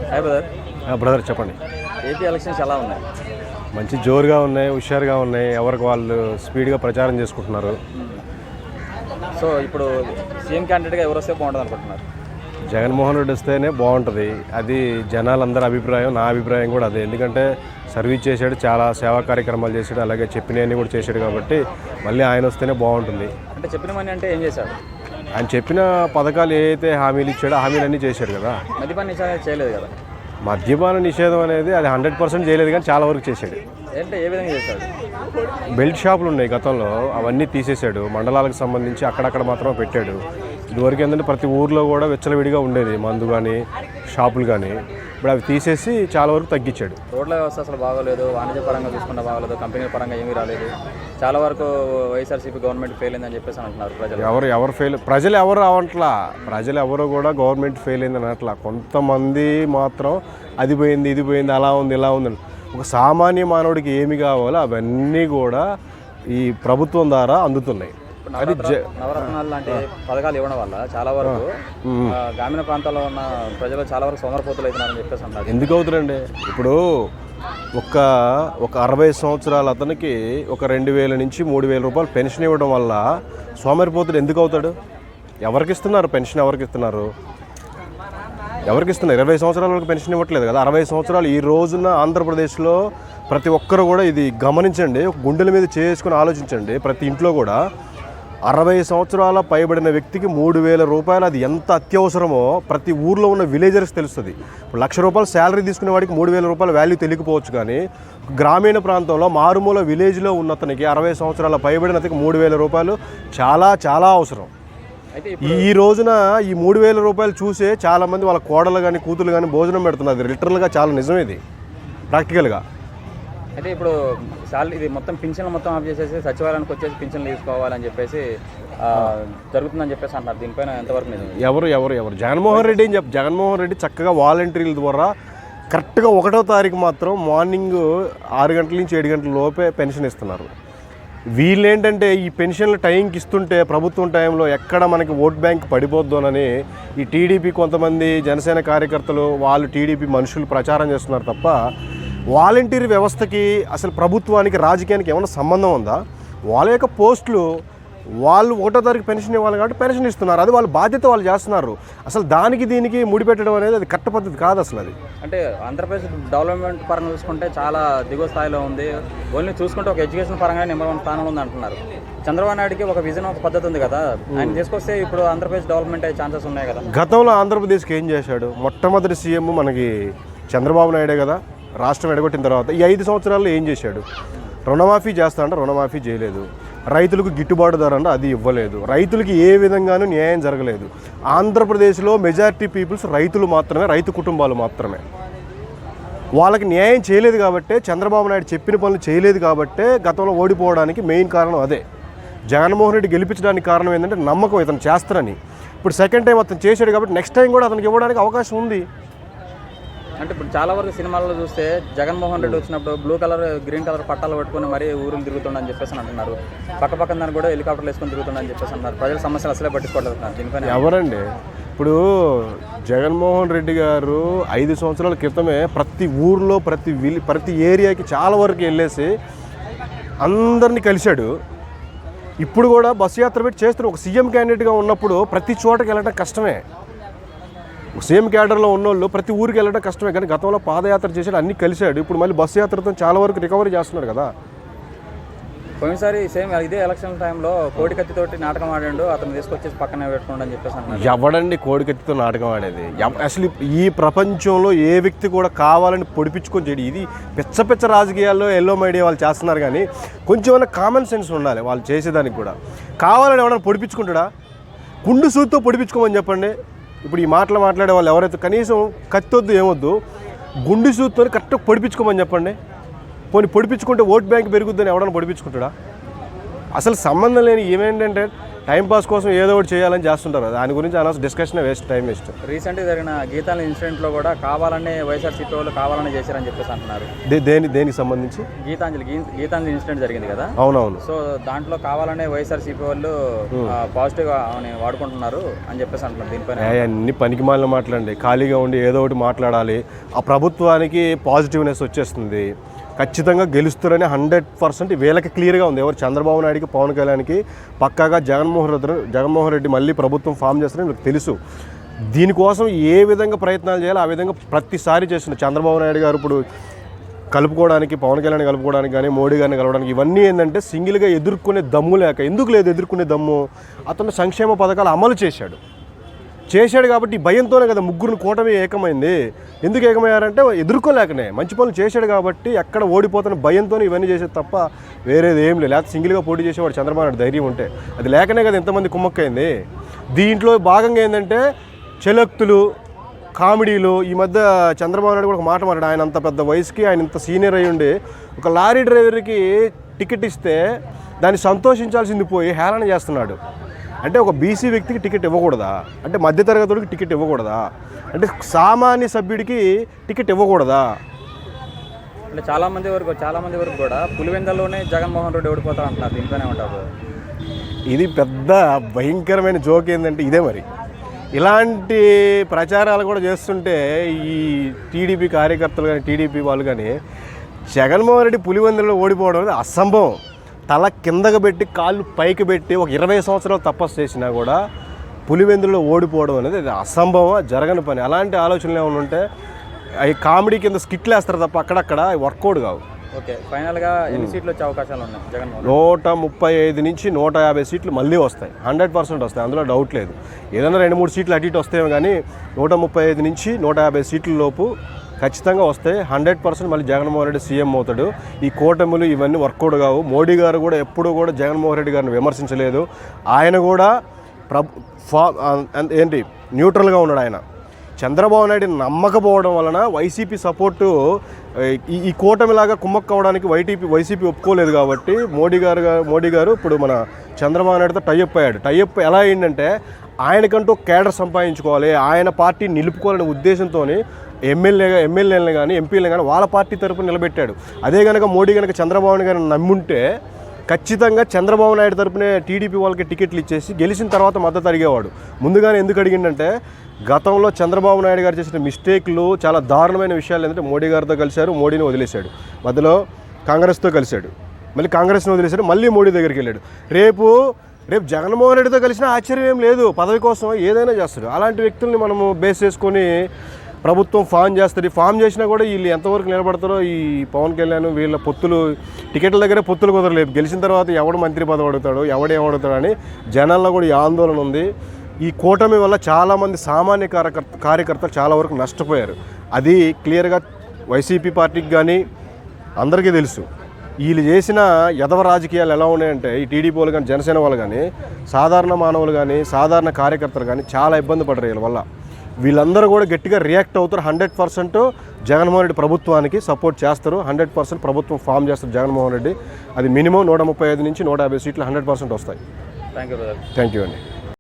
Hi brother. Brother చెప్పండి. AP elections ఎలా ఉన్నాయి? మంచి జోరుగా ఉన్నాయి, హుషారుగా ఉన్నాయి. ఎవరికి వాళ్ళు స్పీడ్గా ప్రచారం చేసుకుంటున్నారు. సో ఇప్పుడు సీఎం క్యాండిడేట్గా ఎవరు వస్తే బాగుంటుంది అనుకుంటున్నారు? జగన్మోహన్ రెడ్డి వస్తేనే బాగుంటుంది. అది జనాలందరి అభిప్రాయం, నా అభిప్రాయం కూడా అదే. ఎందుకంటే సర్వీస్ చేశాడు, చాలా సేవా కార్యక్రమాలు చేశాడు, అలాగే చెప్పినవన్నీ కూడా చేశాడు కాబట్టి మళ్ళీ ఆయన వస్తేనే బాగుంటుంది. అంటే చెప్పినవన్నీ అంటే ఏం చేశాడు? ఆయన చెప్పిన పథకాలు ఏదైతే హామీలు ఇచ్చాడో హామీలన్నీ చేశాడు కదా. మద్యపాన నిషేధం చేయలేదు కదా. మద్యపాన నిషేధం అనేది అది 100% చేయలేదు, కానీ చాలా వరకు చేశాడు. అంటే ఏ విధంగా చేశాడు? బెల్ట్ షాపులు ఉన్నాయి గతంలో, అవన్నీ తీసేశాడు. మండలాలకు సంబంధించి అక్కడక్కడ మాత్రమే పెట్టాడు. ఇదివరకు ఏంటంటే ప్రతి ఊర్లో కూడా విచ్చలవిడిగా ఉండేది మందు కానీ షాపులు కానీ. ఇప్పుడు అవి తీసేసి చాలా వరకు తగ్గించాడు. రోడ్ల వ్యవస్థ అసలు బాగోలేదు, వాణిజ్య పరంగా చూసుకున్న బాగోలేదు, కంపెనీల పరంగా ఏమీ రాలేదు. చాలా వరకు వైఎస్ఆర్సీపీ గవర్నమెంట్ ఫెయిల్ అయిందని చెప్పేసి అంటున్నారు ప్రజలు. ఎవరు ఫెయిల్? ప్రజలు ఎవరు అవట్లా. ప్రజలు ఎవరు కూడా గవర్నమెంట్ ఫెయిల్ అయింది అనట్లా. కొంతమంది మాత్రం అది పోయింది, ఇది పోయింది, అలా ఉంది, ఇలా ఉందని. ఒక సామాన్య మానవుడికి ఏమి కావాలో అవన్నీ కూడా ఈ ప్రభుత్వం ద్వారా అందుతున్నాయి. అది నవరత్నాలు లాంటి పథకాలు ఇవ్వడం వల్ల చాలా వరకు గ్రామీణ ప్రాంతాల్లో ఉన్న ప్రజలు చాలా వరకు సోమరపోతులు అవుతున్నారని చెప్పేసి అంటారు. ఎందుకు అవుతారండి? ఇప్పుడు ఒక 60 సంవత్సరాల అతనికి ఒక 2,000 నుంచి 3,000 రూపాయలు పెన్షన్ ఇవ్వడం వల్ల సోమరిపోతుడు ఎందుకు అవుతాడు? ఎవరికి ఇస్తున్నారు పెన్షన్? ఎవరికి ఇస్తున్నారు? 20 సంవత్సరాల వరకు పెన్షన్ ఇవ్వట్లేదు కదా. 60 సంవత్సరాలు ఈ రోజున ఆంధ్రప్రదేశ్లో ప్రతి ఒక్కరు కూడా ఇది గమనించండి, గుండెల మీద చేసుకుని ఆలోచించండి. ప్రతి ఇంట్లో కూడా 60 సంవత్సరాల పైబడిన వ్యక్తికి 3,000 రూపాయలు అది ఎంత అత్యవసరమో ప్రతి ఊర్లో ఉన్న విలేజర్స్ తెలుస్తుంది. ఇప్పుడు 1,00,000 రూపాయలు శాలరీ తీసుకునే వాడికి 3,000 రూపాయల వాల్యూ తెలియకపోవచ్చు, కానీ గ్రామీణ ప్రాంతంలో మారుమూల విలేజ్లో ఉన్న అతనికి 60 సంవత్సరాల పైబడిన అతనికి 3,000 రూపాయలు చాలా చాలా అవసరం. ఈ రోజున ఈ 3,000 రూపాయలు చూసే చాలామంది వాళ్ళ కోడలు కానీ కూతురు కానీ భోజనం పెడుతున్నారు. లిటరల్గా చాలా నిజం ఇది, ప్రాక్టికల్గా. అయితే ఇప్పుడు ఇది మొత్తం పింఛన్లు మొత్తం ఆఫ్ చేసేసి సచివాలయానికి వచ్చేసి పింఛన్లు తీసుకోవాలని చెప్పేసి జరుగుతుందని చెప్పేసి అంటారు. దీనిపైన ఎంతవరకు నిజం? ఎవరు జగన్మోహన్ రెడ్డి చక్కగా వాలంటీర్ల ద్వారా కరెక్ట్గా 1వ తారీఖు మాత్రం మార్నింగ్ 6 గంటల నుంచి 7 గంటల లోపే పెన్షన్ ఇస్తున్నారు. వీళ్ళేంటంటే ఈ పెన్షన్లు టైంకి ఇస్తుంటే ప్రభుత్వం టైంలో ఎక్కడ మనకి ఓట్ బ్యాంక్ పడిపోద్దోనని ఈ టీడీపీ కొంతమంది జనసేన కార్యకర్తలు వాళ్ళు టీడీపీ మనుషులు ప్రచారం చేస్తున్నారు తప్ప వాలంటీర్ వ్యవస్థకి అసలు ప్రభుత్వానికి రాజకీయానికి ఏమైనా సంబంధం ఉందా? వాళ్ళ యొక్క పోస్టులు వాళ్ళు 1వ తారీఖు పెన్షన్ ఇవ్వాలి కాబట్టి పెన్షన్ ఇస్తున్నారు. అది వాళ్ళ బాధ్యత, వాళ్ళు చేస్తున్నారు. అసలు దానికి దీనికి ముడిపెట్టడం అనేది అది కరెక్ట్ పద్ధతి కాదు అసలు. అది అంటే ఆంధ్రప్రదేశ్ డెవలప్మెంట్ పరంగా చూసుకుంటే చాలా దిగువ స్థాయిలో ఉంది. ఓన్లీ చూసుకుంటే ఒక ఎడ్యుకేషన్ పరంగా నెంబర్ 1 స్థానంలో ఉంది అంటున్నారు. చంద్రబాబు నాయుడుకి ఒక విజన్, ఒక పద్ధతి ఉంది కదా, ఆయన తీసుకొస్తే ఇప్పుడు ఆంధ్రప్రదేశ్ డెవలప్మెంట్ అయ్యే ఛాన్సెస్ ఉన్నాయి కదా. గతంలో ఆంధ్రప్రదేశ్కి ఏం చేశాడు? మొట్టమొదటి సీఎం మనకి చంద్రబాబు నాయుడే కదా. రాష్ట్రం ఎడగొట్టిన తర్వాత ఈ 5 సంవత్సరాల్లో ఏం చేశాడు? రుణమాఫీ చేస్తా అంటే రుణమాఫీ చేయలేదు. రైతులకు గిట్టుబాటు ధర అంటే అది ఇవ్వలేదు. రైతులకి ఏ విధంగానూ న్యాయం జరగలేదు. ఆంధ్రప్రదేశ్లో మెజారిటీ పీపుల్స్ రైతులు మాత్రమే, రైతు కుటుంబాలు మాత్రమే. వాళ్ళకి న్యాయం చేయలేదు కాబట్టే, చంద్రబాబు నాయుడు చెప్పిన పనులు చేయలేదు కాబట్టే గతంలో ఓడిపోవడానికి మెయిన్ కారణం అదే. జగన్మోహన్ రెడ్డి గెలిపించడానికి కారణం ఏంటంటే నమ్మకం, ఇతను చేస్తారని. ఇప్పుడు సెకండ్ టైం అతను చేశాడు కాబట్టి నెక్స్ట్ టైం కూడా అతనికి ఇవ్వడానికి అవకాశం ఉంది. అంటే ఇప్పుడు చాలా వరకు సినిమాల్లో చూస్తే జగన్మోహన్ రెడ్డి వచ్చినప్పుడు బ్లూ కలర్, గ్రీన్ కలర్ పట్టాలు పట్టుకుని మరీ ఊరులు తిరుగుతుండని చెప్పేసి అంటున్నారు. పక్కన దాన్ని కూడా హెలికాప్టర్లు వేసుకొని తిరుగుతుండని చెప్పేసి అంటున్నారు. ప్రజల సమస్యలు అసలే పట్టించుకోవట్లేదు. దీనిపైన ఎవరండి? ఇప్పుడు జగన్మోహన్ రెడ్డి గారు 5 సంవత్సరాల క్రితమే ప్రతి ఊర్లో ప్రతి ఏరియాకి చాలా వరకు వెళ్ళేసి అందరినీ కలిశాడు. ఇప్పుడు కూడా బస్సు యాత్ర పెట్టి చేస్తున్నారు. ఒక సీఎం క్యాండిడేట్గా ఉన్నప్పుడు ప్రతి చోటకి వెళ్ళడం కష్టమే. సీఎం క్యాడర్లో ఉన్నోళ్ళు ప్రతి ఊరికి వెళ్ళడం కష్టమే. కానీ గతంలో పాదయాత్ర చేశాడు, అన్నీ కలిశాడు. ఇప్పుడు మళ్ళీ బస్సు యాత్రతో చాలా వరకు రికవరీ చేస్తున్నాడు కదా. పోయినసారి సేమ్ ఇదే ఎలక్షన్ టైంలో కోడికత్తితోటి నాటకం ఆడాడు, అతను తీసుకొచ్చేసి పక్కనే పెట్టుకోండి అని చెప్పేసి అంటున్నారు. ఎవడండి కోడికత్తితో నాటకం ఆడేది? అసలు ఈ ప్రపంచంలో ఏ వ్యక్తి కూడా కావాలని పొడిపించుకొని చేయడు. ఇది పిచ్చ రాజకీయాల్లో ఎల్లో మీడియా వాళ్ళు చేస్తున్నారు, కానీ కొంచెమైనా కామన్ సెన్స్ ఉండాలి వాళ్ళు చేసేదానికి కూడా. కావాలని ఎవడన్నా పొడిపించుకుంటాడా? కుండు సూత్తో పొడిపించుకోమని చెప్పండి. ఇప్పుడు ఈ మాట్లాడే వాళ్ళు ఎవరైతే కనీసం కత్తొద్దు ఏమొద్దు, గుండు సూత్తో కరెక్ట్గా పొడిపించుకోమని చెప్పండి. పోనీ పొడిపించుకుంటే ఓట్ బ్యాంక్ పెరుగుద్దని ఎవడన్నా పొడిపించుకుంటాడా? అసలు సంబంధం లేని ఏమేంటంటే టైంపాస్ కోసం ఏదో ఒకటి చేయాలని చేస్తుంటారు. దాని గురించి అనవసరం డిస్కషన్ వేస్ట్, టైం వేస్ట్. రీసెంట్గా జరిగిన గీతాంజలి ఇన్సిడెంట్లో కూడా కావాలనే వైఎస్ఆర్సీపీ వాళ్ళు కావాలని చేశారని చెప్పేసి అంటున్నారు. దేనికి సంబంధించి? గీతాంజలి ఇన్సిడెంట్ జరిగింది కదా. అవునవును. సో దాంట్లో కావాలనే వైఎస్ఆర్సీపీ వాళ్ళు పాజిటివ్ అని వాడుకుంటున్నారు అని చెప్పేసి అంటున్నారు. దీనిపైన అన్ని పనికిమాలిన మాట్లాడండి. ఖాళీగా ఉండి ఏదో ఒకటి మాట్లాడాలి. ఆ ప్రభుత్వానికి పాజిటివ్నెస్ వచ్చేస్తుంది. ఖచ్చితంగా గెలుస్తారని 100% వీళ్ళకి క్లియర్గా ఉంది. ఎవరు? చంద్రబాబు నాయుడికి, పవన్ కళ్యాణ్కి పక్కాగా జగన్మోహన్ రెడ్డి మళ్ళీ ప్రభుత్వం ఫామ్ చేస్తారని మీకు తెలుసు. దీనికోసం ఏ విధంగా ప్రయత్నాలు చేయాలో ఆ విధంగా ప్రతిసారి చేస్తున్నారు. చంద్రబాబు నాయుడు గారు ఇప్పుడు కలుపుకోవడానికి, పవన్ కళ్యాణ్ కలుపుకోవడానికి కానీ, మోడీ గారిని కలవడానికి, ఇవన్నీ ఏంటంటే సింగిల్గా ఎదుర్కొనే దమ్ము లేక. ఎందుకు లేదు ఎదుర్కొనే దమ్ము? అతను సంక్షేమ పథకాలు అమలు చేశాడు కాబట్టి భయంతోనే కదా ముగ్గురిని కూటమి ఏకమైంది. ఎందుకు ఏకమయ్యారంటే ఎదుర్కోలేకనే. మంచి పనులు చేశాడు కాబట్టి ఎక్కడ ఓడిపోతున్న భయంతో ఇవన్నీ చేసేది తప్ప వేరేది ఏం లేదు. లేకపోతే సింగిల్గా పోటీ చేసేవాడు చంద్రబాబు నాయుడు ధైర్యం ఉంటే. అది లేకనే కదా ఎంతమంది కుమ్మక్కైంది. దీంట్లో భాగంగా ఏంటంటే చెలక్తులు, కామెడీలు. ఈ మధ్య చంద్రబాబు నాయుడు కూడా ఒక మాట మాట్లాడు. ఆయన అంత పెద్ద వయసుకి, ఆయన ఇంత సీనియర్ అయ్యి ఉండి ఒక లారీ డ్రైవర్కి టికెట్ ఇస్తే దాన్ని సంతోషించాల్సింది పోయి హేళన చేస్తున్నాడు. అంటే ఒక బీసీ వ్యక్తికి టికెట్ ఇవ్వకూడదా? అంటే మధ్యతరగతుడికి టికెట్ ఇవ్వకూడదా? అంటే సామాన్య సభ్యుడికి టికెట్ ఇవ్వకూడదా? అంటే చాలా మంది వరకు కూడా పులివెందల్లోనే జగన్మోహన్ రెడ్డి ఓడిపోతారు అంటున్నారు. దీనిపైనే ఉంటారు. ఇది పెద్ద భయంకరమైన జోక్ ఏంటంటే ఇదే. మరి ఇలాంటి ప్రచారాలు కూడా చేస్తుంటే ఈ టీడీపీ కార్యకర్తలు కానీ, టీడీపీ వాళ్ళు కానీ జగన్మోహన్ రెడ్డి పులివెందులలో ఓడిపోవడం అనేది అసంభవం. తల కిందకు పెట్టి కాళ్ళు పైకి పెట్టి ఒక 20 సంవత్సరాలు తపస్సు చేసినా కూడా పులివెందులలో ఓడిపోవడం అనేది అది అసంభవం, జరగని పని. అలాంటి ఆలోచనలు ఏమైనా ఉంటే అవి కామెడీ కింద స్కిట్లు వేస్తారు తప్ప అక్కడక్కడ వర్కౌట్ కావు. ఓకే, ఫైనల్గా ఎన్ని సీట్లు వచ్చే అవకాశాలు ఉన్నాయి జగన్మోహన్? 135 నుంచి 150 సీట్లు మళ్ళీ వస్తాయి. 100% వస్తాయి, అందులో డౌట్ లేదు. ఏదైనా 2-3 సీట్లు అటు ఇటు వస్తాయేమో కానీ 135 నుంచి 150 సీట్ల లోపు ఖచ్చితంగా వస్తాయి. 100% మళ్ళీ జగన్మోహన్ రెడ్డి సీఎం అవుతాడు. ఈ కూటములు ఇవన్నీ వర్కౌట్ కావు. మోడీ గారు కూడా ఎప్పుడూ కూడా జగన్మోహన్ రెడ్డి గారిని విమర్శించలేదు. ఆయన కూడా ఏంటి న్యూట్రల్గా ఉన్నాడు. ఆయన చంద్రబాబు నాయుడు నమ్మకపోవడం వలన వైసీపీ సపోర్టు ఈ కూటమిలాగా కుమ్మక్కవడానికి వైసీపీ ఒప్పుకోలేదు కాబట్టి మోడీ గారు ఇప్పుడు మన చంద్రబాబు నాయుడుతో టైఅప్ అయ్యాడు. టైఅప్ ఎలా అయిందంటే ఆయనకంటూ కేడర్ సంపాదించుకోవాలి, ఆయన పార్టీ నిలుపుకోవాలనే ఉద్దేశంతో ఎమ్మెల్యేలను కానీ ఎంపీలను కానీ వాళ్ళ పార్టీ తరపున నిలబెట్టాడు. అదే కనుక మోడీ కనుక చంద్రబాబు గారిని నమ్ముంటే ఖచ్చితంగా చంద్రబాబు నాయుడు తరపునే టీడీపీ వాళ్ళకి టికెట్లు ఇచ్చేసి గెలిచిన తర్వాత మద్దతు అడిగేవాడు. ముందుగానే ఎందుకు అడిగిందంటే గతంలో చంద్రబాబు నాయుడు గారు చేసిన మిస్టేక్లు, చాలా దారుణమైన విషయాలు ఏంటంటే మోడీ గారితో కలిశారు, మోడీని వదిలేశాడు. మధ్యలో కాంగ్రెస్తో కలిశాడు, మళ్ళీ కాంగ్రెస్ని వదిలేశాడు, మళ్ళీ మోడీ దగ్గరికి వెళ్ళాడు. రేపు జగన్మోహన్ రెడ్డితో కలిసిన ఆశ్చర్యం ఏం లేదు. పదవి కోసం ఏదైనా చేస్తాడు. అలాంటి వ్యక్తుల్ని మనము బేస్ చేసుకొని ప్రభుత్వం ఫామ్ చేస్తుంది. ఫామ్ చేసినా కూడా వీళ్ళు ఎంతవరకు నిలబడతారో, ఈ పవన్ కళ్యాణ్ వీళ్ళ పొత్తులు టికెట్ల దగ్గరే పొత్తులు కుదరలేదు. గెలిచిన తర్వాత ఎవడు మంత్రి పదవి అడుగుతాడు, ఎవడేమడుగుతాడు అని జనాల్లో కూడా ఈ ఆందోళన ఉంది. ఈ కూటమి వల్ల చాలామంది సామాన్య కార్యకర్తలు చాలా వరకు నష్టపోయారు. అది క్లియర్గా వైసీపీ పార్టీకి కానీ అందరికీ తెలుసు. వీళ్ళు చేసిన యదవ రాజకీయాలు ఎలా ఉన్నాయంటే ఈ టీడీపీ వాళ్ళు కానీ, జనసేన వాళ్ళు కానీ, సాధారణ మానవులు కానీ, సాధారణ కార్యకర్తలు కానీ చాలా ఇబ్బంది పడరు వీళ్ళ వల్ల. వీళ్ళందరూ కూడా గట్టిగా రియాక్ట్ అవుతారు. 100% జగన్మోహన్ రెడ్డి ప్రభుత్వానికి సపోర్ట్ చేస్తారు. 100% ప్రభుత్వం ఫామ్ చేస్తారు జగన్మోహన్ రెడ్డి. అది మినిమం 135 నుంచి 150 సీట్లు 100% వస్తాయి. థ్యాంక్ యూ థ్యాంక్ యూ అండి.